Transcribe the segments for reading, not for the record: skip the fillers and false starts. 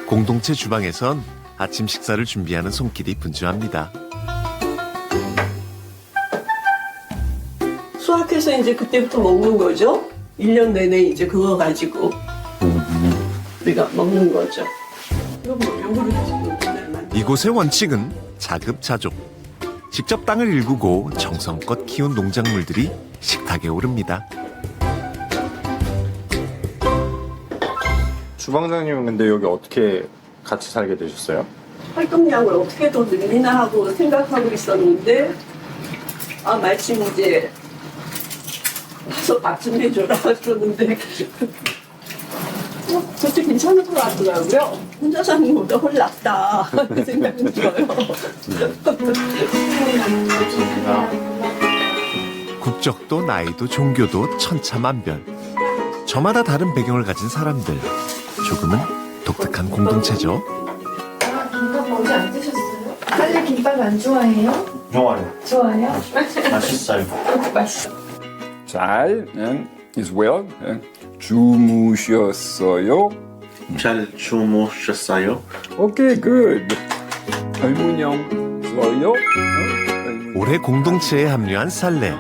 공동체 주방에선 아침 식사를 준비하는 손길이 분주합니다. 수확해서 이제 그때부터 먹는 거죠. 1년 내내 이제 그거 가지고 우리가 먹는 거죠. 이거 뭐 요거를 지금 이곳의 원칙은 자급자족. 직접 땅을 일구고 정성껏 키운 농작물들이 식탁에 오릅니다. 주방장님은 근데 여기 어떻게 같이 살게 되셨어요? 활동량을 어떻게 더 늘리나 하고 생각하고 있었는데 마침 이제 와서 밥 좀 해줘라 그러는데 그것도 괜찮을 것 같더라고요. 혼자 사는 것보다 훨씬 낫다 그 생각은 들어요. 국적도 나이도 종교도 천차만별. 저마다 다른 배경을 가진 사람들. 조금은 독특한 공동체죠. 김밥 어제 안 드셨어요? 빨리 김밥 안 좋아해요? 좋아요. 좋아요? 맛있어요. 맛있어. 잘, is well. 주무셨어요? 잘 주무셨어요? 오케이, good. 할문영 써요? 올해 공동체에 합류한 살레.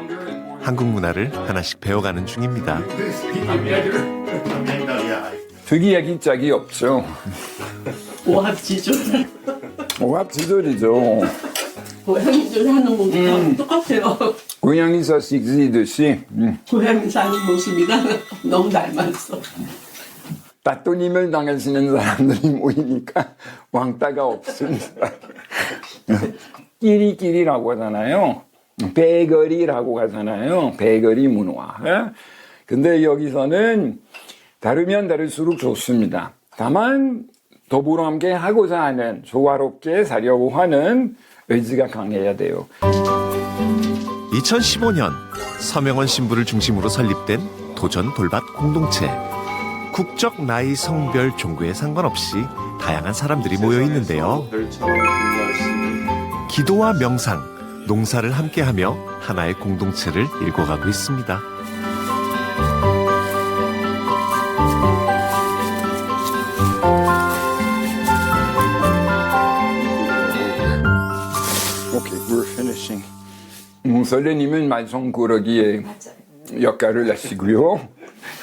한국 문화를 하나씩 배워가는 중입니다. 특이하기 짝이 없죠. 오합지졸 오합지졸이죠. 고양이들 하는 모습이랑 똑같아요. 고양이서 씩지듯이 고양이 사는 모습이랑 너무 닮았어. 따또님을 당하시는 사람들이 모이니까 왕따가 없습니다. 끼리끼리라고 하잖아요. 배거리라고 하잖아요. 배거리 문화. 근데 여기서는 다르면 다를수록 좋습니다. 다만 더불어 함께 하고자 하는, 조화롭게 사려고 하는 의지가 강해야 돼요. 2015년 서명원 신부를 중심으로 설립된 도전 돌밭 공동체. 국적, 나이, 성별, 종교에 상관없이 다양한 사람들이 모여 있는데요. 기도와 명상, 농사를 함께하며 하나의 공동체를 일궈가고 있습니다. Okay, we're finishing. 설레님은 말썽꾸러기의 역할을 하시고요.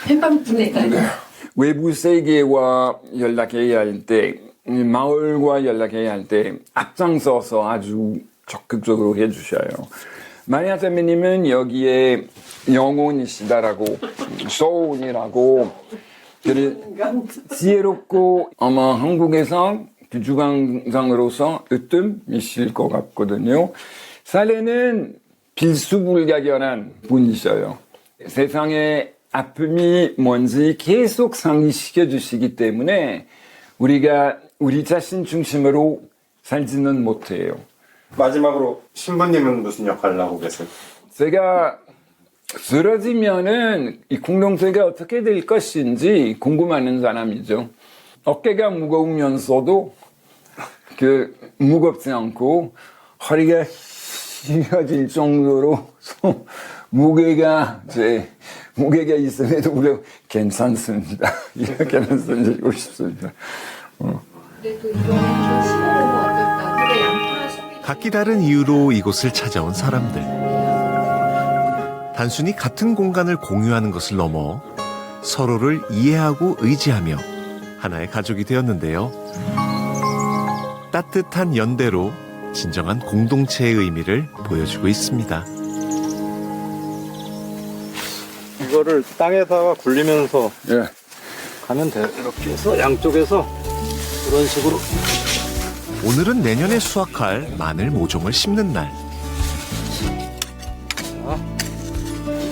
해방분해가 외부 세계와 연락해야 할 때, 마을과 연락해야 할 때 앞장서서 아주 적극적으로 해주셔요. 마리아 선배님은 여기에 영혼이시다라고, 소운이라고, 지혜롭고 아마 한국에서 주주관장으로서 으뜸이실 것 같거든요. 살레는 필수불가결한 분이셔요. 세상의 아픔이 뭔지 계속 상기시켜 주시기 때문에 우리가 우리 자신 중심으로 살지는 못해요. 마지막으로 신부님은 무슨 역할을 하고 계세요? 제가 쓰러지면은 이 공동체가 어떻게 될 것인지 궁금해하는 사람이죠. 어깨가 무거우면서도 무겁지 않고 허리가 휘어질 정도로 무게가 있음에도 불구하고 괜찮습니다. 이렇게 말씀드리고 싶습니다. 그래도 이번에 좀 시간은 어떨까? 근데 양파 소비 각기 다른 이유로 이곳을 찾아온 사람들. 단순히 같은 공간을 공유하는 것을 넘어 서로를 이해하고 의지하며 하나의 가족이 되었는데요. 따뜻한 연대로 진정한 공동체의 의미를 보여주고 있습니다. 이거를 땅에다가 굴리면서 예. 가면 돼요. 이렇게 해서 양쪽에서 이런 식으로. 오늘은 내년에 수확할 마늘 모종을 심는 날.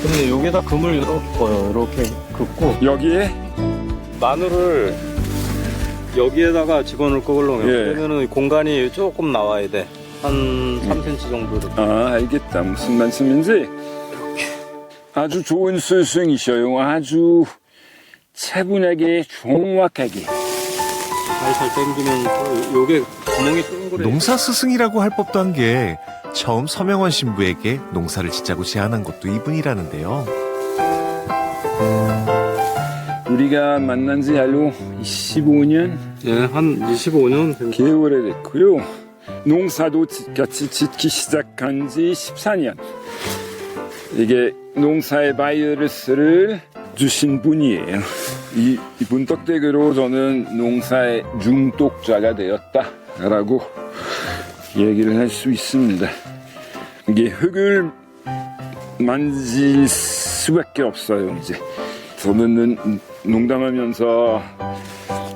근데 여기다 금을 이렇게 긋고 여기에 마늘을 여기에다가 집어넣을 거걸로. 예. 그러면은 공간이 조금 나와야 돼. 한 3cm 정도 이렇게. 알겠다. 무슨 말씀인지. 아주 좋은 스승이셔요. 아주 차분하게 정확하게. 살살 당기면 요게 구멍이 둥그래. 농사 스승이라고 할 법도 한 게 처음 서명원 신부에게 농사를 짓자고 제안한 것도 이분이라는데요. 우리가 만난 지 알로 25년 예, 한 25년 된 꽤 오래됐고요. 농사도 같이 짓기 시작한 지 14년. 이게 농사의 바이러스를 주신 분이에요. 이분 덕택으로 저는 농사의 중독자가 되었다라고 얘기를 할 수 있습니다. 이게 흙을 만질 수밖에 없어요, 이제. 저는 농담하면서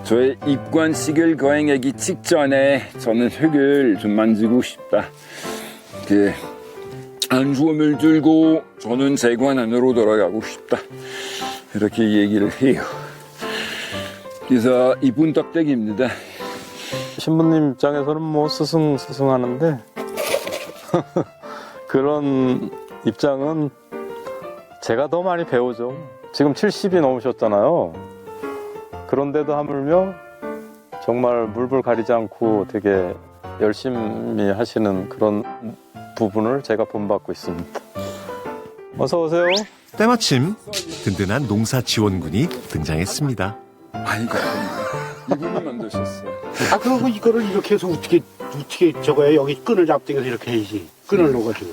저의 입관식을 거행하기 직전에 저는 흙을 좀 만지고 싶다. 안주함을 들고 저는 재관 안으로 돌아가고 싶다. 이렇게 얘기를 해요. 그래서 이분 덕택입니다. 신부님 입장에서는 뭐 스승하는데 그런 입장은 제가 더 많이 배우죠. 지금 70이 넘으셨잖아요. 그런데도 하물며 정말 물불 가리지 않고 되게 열심히 하시는 그런 부분을 제가 본받고 있습니다. 어서 오세요. 때마침 든든한 농사 지원군이 등장했습니다. 아이고, 이분이 만드셨어요. 아, 그리고 이거를 이렇게 해서 어떻게 저거야? 여기 끈을 잡대서 이렇게 해야지. 끈을 넣어가지고.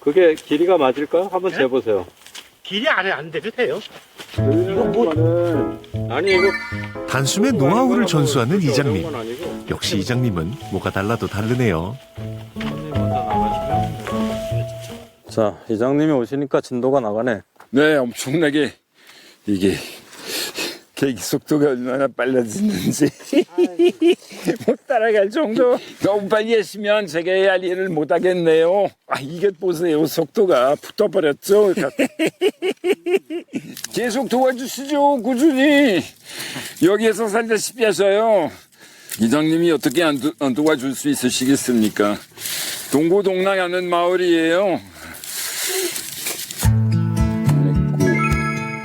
그게 길이가 맞을까요? 한번 재보세요. 길이 안 돼도 돼요. 이거 뭐- 아니 이거 단숨에 노하우를 전수하는 그렇게 어려운 이장님. 건 아니고. 역시 이장님은 뭐가 달라도 다르네요. 손님 먼저 나가시면 자, 이장님이 오시니까 진도가 나가네. 네, 엄청나게 이게 계기 속도가 얼마나 빨라지는지 못 따라갈 정도. 너무 빨리 했으면 제가 해야 할 일을 못 하겠네요. 아, 이게 보세요. 속도가 붙어버렸죠. 계속 도와주시죠. 꾸준히. 여기에서 살다시피 하셔요. 이장님이 어떻게 안 도와줄 수 있으시겠습니까? 동고동락하는 마을이에요.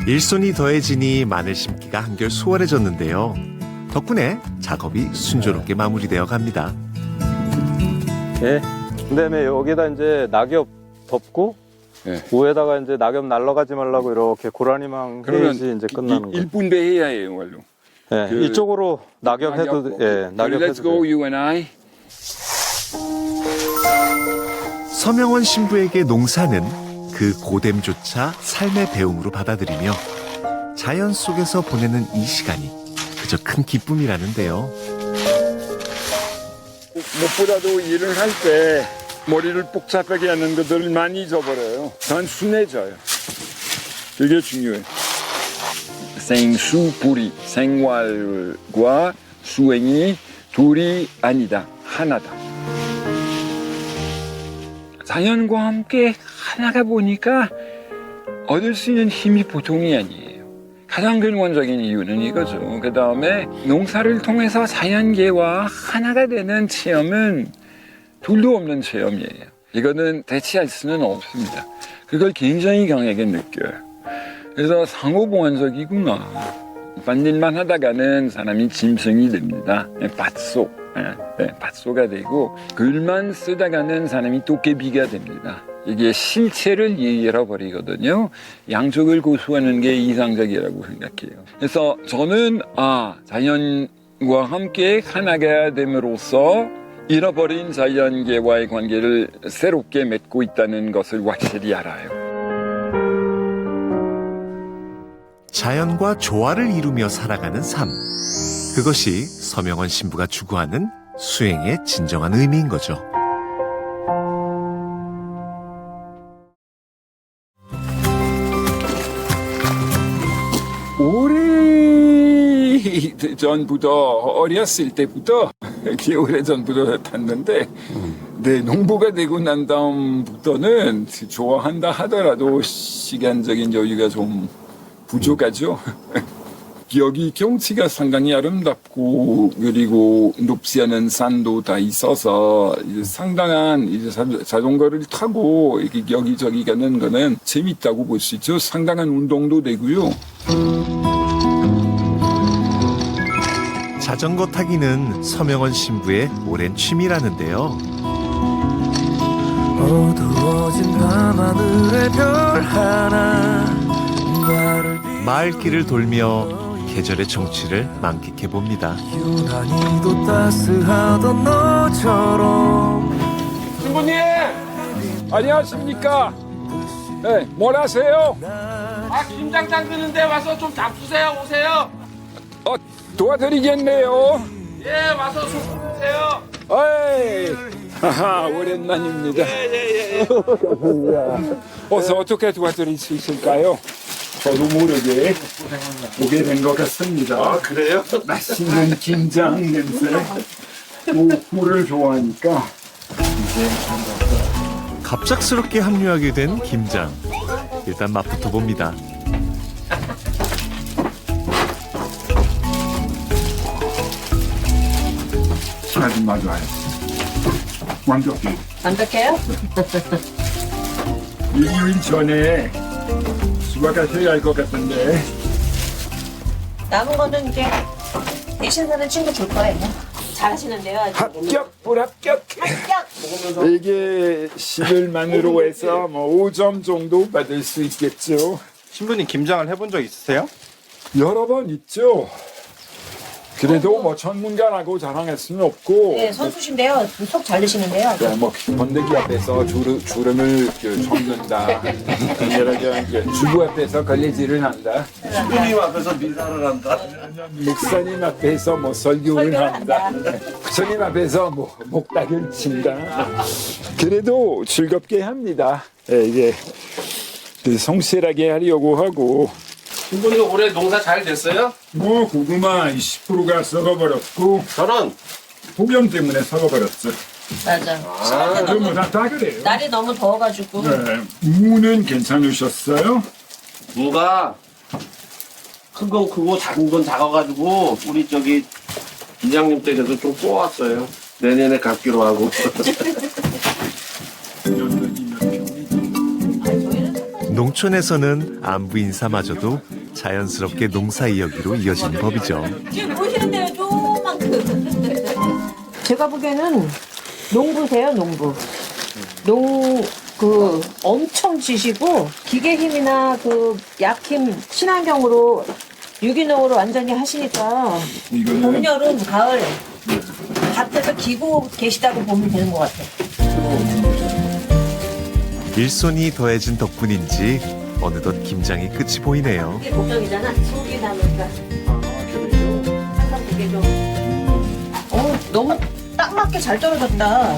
일손이 더해지니 마늘 심기가 한결 수월해졌는데요. 덕분에 작업이 순조롭게 마무리되어 갑니다. 예. 그다음에 여기다 이제 낙엽 덮고 예. 위에다가 이제 낙엽 날아가지 말라고 이렇게 고라니망 그러면 해야지 이제 끝나는 거예요. 1분배 해야 해요, 원로. 예, 그- 이쪽으로 낙엽 해도 낙엽 Let's 해도 go, 돼요. you and I. 서명원 신부에게 농사는 그 고됨조차 삶의 배움으로 받아들이며 자연 속에서 보내는 이 시간이 그저 큰 기쁨이라는데요. 무엇보다도 일을 할 때 머리를 복잡하게 하는 것들을 많이 잊어버려요. 단순해져요. 그게 중요해요. 생수불이, 생활과 수행이 둘이 아니다. 하나다. 자연과 함께 하나가 보니까 얻을 수 있는 힘이 보통이 아니에요. 가장 근원적인 이유는 이거죠. 그 다음에 농사를 통해서 자연계와 하나가 되는 체험은 둘도 없는 체험이에요. 이거는 대체할 수는 없습니다. 그걸 굉장히 강하게 느껴요. 그래서 상호보완적이구나. 밭일만 하다가는 사람이 짐승이 됩니다. 밭소가 되고 글만 쓰다가는 사람이 도깨비가 됩니다. 이게 실체를 잃어버리거든요. 양쪽을 고수하는 게 이상적이라고 생각해요. 그래서 저는 자연과 함께 하나가 됨으로써 잃어버린 자연계와의 관계를 새롭게 맺고 있다는 것을 확실히 알아요. 자연과 조화를 이루며 살아가는 삶. 그것이 서명원 신부가 추구하는 수행의 진정한 의미인 거죠. 오래 전부터 어렸을 때부터 꽤 오래 전부터 탔는데 농부가 되고 난 다음부터는 좋아한다 하더라도 시간적인 여유가 좀 부족하죠. 여기 경치가 상당히 아름답고 그리고 높지 않은 산도 다 있어서 이제 상당한 이제 자전거를 타고 여기저기 가는 거는 재밌다고 볼 수 있죠. 상당한 운동도 되고요. 자전거 타기는 서명원 신부의 오랜 취미라는데요. 어두워진 밤하늘의 별 하나 나를 마을길을 돌며 계절의 정취를 만끽해 봅니다. 유난히도 따스하던 너처럼 신부님 안녕하십니까? 네, 뭘 하세요? 김장 담그는데 와서 좀 잡수세요. 오세요. 도와드리겠네요. 예, 와서 좀 주세요. 어이, 하하, 오랜만입니다. 어서 어떻게 도와드릴 수 있을까요? 저도 모르게 오게 된 것 같습니다. 아, 그래요? 맛있는 김장 냄새. 또 굴을 좋아하니까. 갑작스럽게 합류하게 된 김장. 일단 맛부터 봅니다. 아주 맞아요. 완벽히. 완벽해요? 일주일 전에 수박하셔야 할 것 같은데. 남은 거는 이제 대신 사는 친구 줄 거예요. 잘하시는데요. 아주. 합격, 불합격. 합격! 이게 11만으로 해서 뭐 5점 정도 받을 수 있겠죠. 신부님 김장을 해본 적 있으세요? 여러 번 있죠. 그래도 뭐 전문가라고 자랑할 수는 없고. 네, 선수신데요. 속 잘 드시는데요. 뭐 번데기 앞에서 주름을 접는다. 주부 앞에서 걸레질을 한다. 신부님 앞에서 미사를 한다. 목사님 앞에서 뭐 설교를 한다. 스님 앞에서 뭐 목닥을 친다. 그래도 즐겁게 합니다. 예, 이게 성실하게 하려고 하고. 신부님 올해 농사 잘 됐어요? 뭐 고구마 20%가 썩어버렸고 저는 폭염 때문에 썩어버렸죠. 맞아. 그럼 다 그래요. 날이 너무 더워가지고. 네. 무는 괜찮으셨어요? 무가 큰 건 크고 작은 건 작아가지고 우리 저기 이장님 댁에서 좀 뽑았어요. 내년에 갖기로 하고. 농촌에서는 안부 인사마저도 자연스럽게 농사 이어기로 이어지는 법이죠. 지금 보시는 대로 요만큼. 제가 보기에는 농부세요, 농부. 엄청 지시고 기계 힘이나 그 약힘 친환경으로 유기농으로 완전히 하시니까 이거는 봄, 여름, 가을 밭에서 기고 계시다고 보면 되는 것 같아요. 일손이 더해진 덕분인지 어느덧 김장이 끝이 보이네요. 이게 걱정이잖아. 속이 나니까. 항상 그게 좀. 너무 딱 맞게 잘 떨어졌다.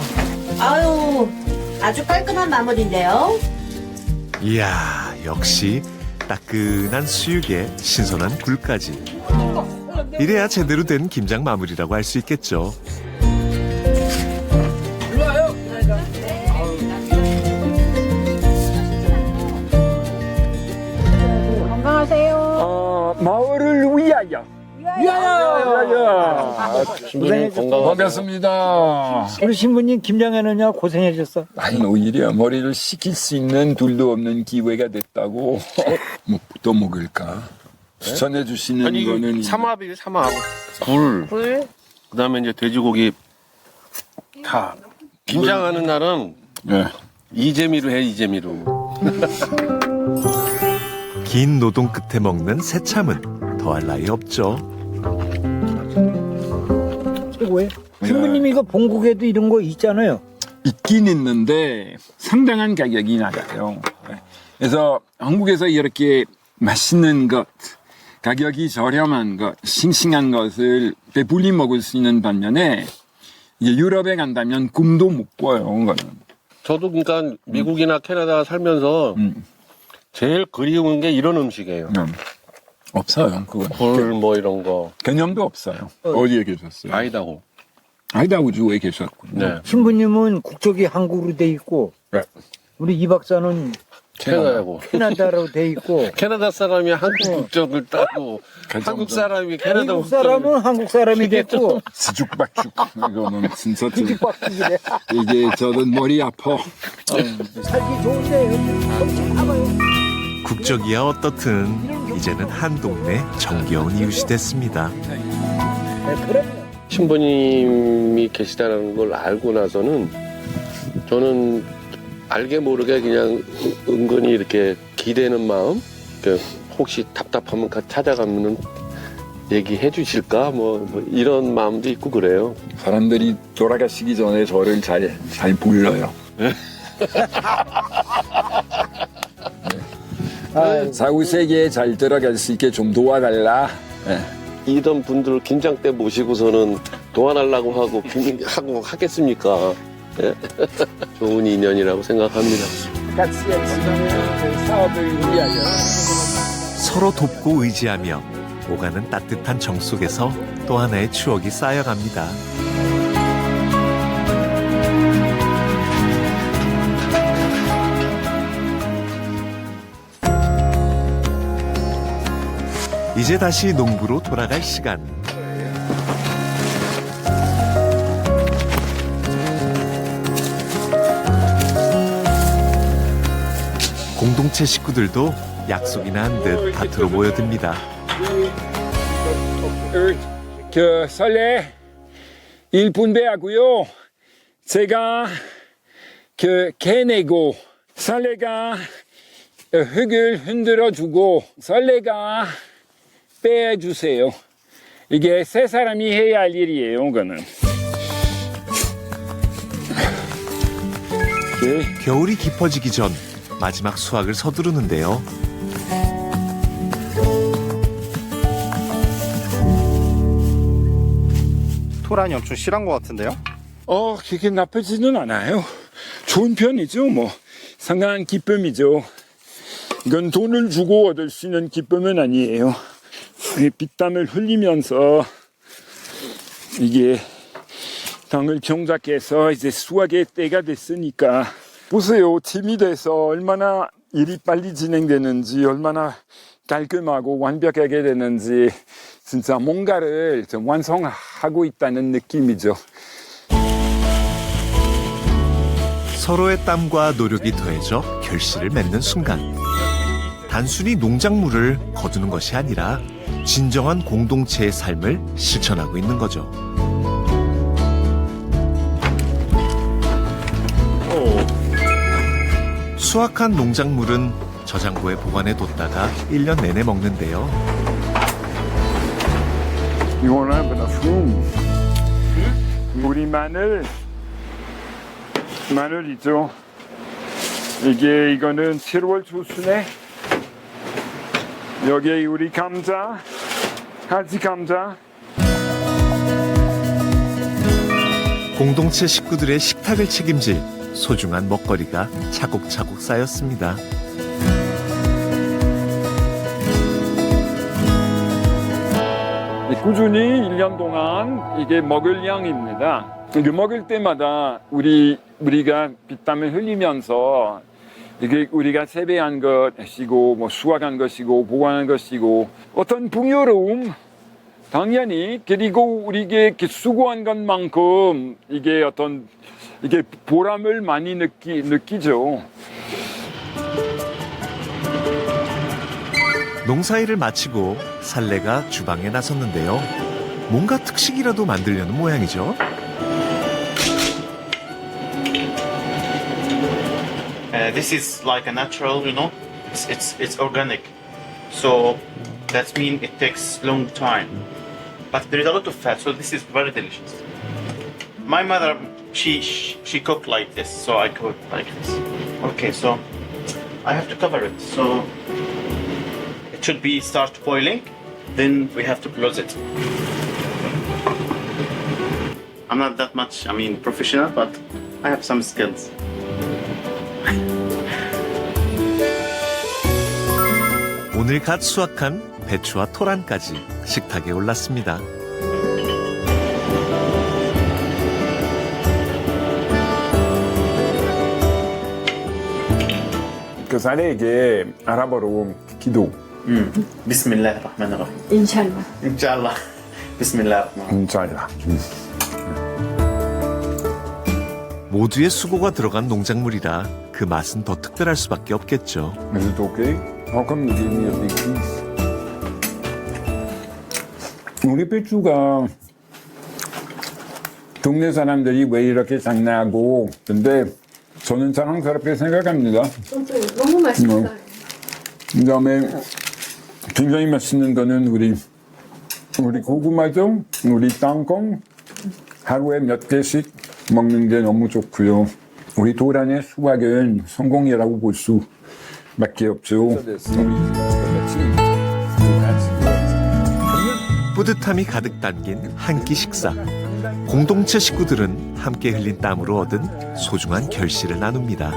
아유, 아주 깔끔한 마무리인데요. 이야, 역시 따끈한 수육에 신선한 굴까지. 이래야 제대로 된 김장 마무리라고 할 수 있겠죠. 마을을 위하여. 신부님 건강. 반갑습니다. 우리 신부님 김장해느냐 고생해줬어. 아니 오히려 머리를 식힐 수 있는 둘도 없는 기회가 됐다고. 뭐부터 먹을까? 추천해 주시는 아니 거는 삼합이에요, 삼합. 굴. 그다음에 이제 돼지고기. 다. 김장하는 날은 네. 이재미로 해, 이재미로. 긴 노동 끝에 먹는 새참은 더할 나위 없죠. 최고예요. 신부님 이거 본국에도 이런 거 있잖아요. 있긴 있는데 상당한 가격이 나가요. 그래서 한국에서 이렇게 맛있는 것, 가격이 저렴한 것, 싱싱한 것을 배불리 먹을 수 있는 반면에 이제 유럽에 간다면 꿈도 못 꿔요. 그거는. 저도 그러니까 미국이나 캐나다 살면서 제일 그리운 게 이런 음식이에요. 없어요. 그건 굴 뭐 이런 거. 개념도 없어요. 어디에 계셨어요? 아이다호. 아이다호주에 계셨군요. 네. 신부님은 국적이 한국으로 돼 있고 네. 우리 이 박사는 캐나다고. 캐나다로 돼 있고 캐나다 사람이 한국 국적을 따고 한국 사람이 캐나다 미국 사람은 한국 사람이 됐고 수죽박죽. 이거는 진짜 좀 뒤죽박죽이래. 이게 저는 머리 아파. 살기 좋은데 엄청 아파요. 국적이야 어떻든 이제는 한 동네 정겨운 이웃이 됐습니다. 네, 그럼요. 신부님이 계시다는 걸 알고 나서는 저는 알게 모르게 그냥 은근히 이렇게 기대는 마음, 혹시 답답하면 찾아가면은 얘기해 주실까? 뭐 이런 마음도 있고 그래요. 사람들이 돌아가시기 전에 저를 잘 불러요. 사후 세계에 잘 들어갈 수 있게 좀 도와달라. 이런 분들 김장 때 모시고서는 도와달라고 하고 하겠습니까? 예? 좋은 인연이라고 생각합니다. 같이 진행하는 사업을 위하여 서로 돕고 의지하며 오가는 따뜻한 정 속에서 또 하나의 추억이 쌓여갑니다. 이제 다시 농부로 돌아갈 시간. 공동체 식구들도 약속이나 한 듯 밭으로 모여듭니다. 설레 일 분배하고요. 제가 개내고 설레가 흙을 흔들어주고 설레가 빼주세요. 이게 세 사람이 해야 할 일이에요. 그거는. 겨울이 깊어지기 전 마지막 수확을 서두르는데요. 토란이 엄청 실한 것 같은데요? 그게 나쁘지는 않아요. 좋은 편이죠. 뭐 상당한 기쁨이죠. 이건 돈을 주고 얻을 수 있는 기쁨은 아니에요. 빗땀을 흘리면서 이게 땅을 경작해서 이제 수확의 때가 됐으니까 보세요. 팀이 돼서 얼마나 일이 빨리 진행되는지, 얼마나 깔끔하고 완벽하게 되는지, 진짜 뭔가를 좀 완성하고 있다는 느낌이죠. 서로의 땀과 노력이 더해져 결실을 맺는 순간. 단순히 농작물을 거두는 것이 아니라 진정한 공동체의 삶을 실천하고 있는 거죠. 수확한 농작물은 저장고에 보관해뒀다가 1년 내내 먹는데요. 이거는 우리 마늘이죠. 이거는 7월 초순에 여기 우리 감자, 가지 감자. 공동체 식구들의 식탁을 책임질 소중한 먹거리가 차곡차곡 쌓였습니다. 꾸준히 1년 동안 이게 먹을 양입니다. 이게 먹을 때마다 우리가 빗땀을 흘리면서 이게 우리가 재배한 것이고 뭐 수확한 것이고 보관한 것이고 어떤 풍요로움 당연히 그리고 우리가 수고한 것만큼 이게 보람을 많이 느끼죠. 농사일을 마치고 살레가 주방에 나섰는데요. 뭔가 특식이라도 만들려는 모양이죠. This is like a natural, you know, it's organic. So that means it takes long time. But there is a lot of fat, so this is very delicious. My mother, she cooked like this, so I cook like this. Okay, so I have to cover it. So it should be start boiling, then we have to close it. I'm not that much, professional, but I have some skills. 오늘 갓 수확한 배추와 토란까지 식탁에 올랐습니다. 그 살레에게 아랍어로 기도. Bismillahirrahmanirrahim. 인샬라. Inshallah. Bismillahirrahmanirrahim. 잘라. 모두의 수고가 들어간 농작물이라 그 맛은 더 특별할 수밖에 없겠죠. Is it okay? How come you gave me a big piece? 우리 배추가 동네 사람들이 왜 이렇게 장난하고 근데 저는 자랑스럽게 생각합니다. 너무 맛있어요. 그다음에 굉장히 맛있는 거는 우리 고구마죠, 우리 땅콩 하루에 몇 개씩 먹는 게 너무 좋고요. 우리 도란의 수확은 성공이라고 볼 수밖에 없죠. 뿌듯함이 가득 담긴 한 끼 식사. 공동체 식구들은 함께 흘린 땀으로 얻은 소중한 결실을 나눕니다.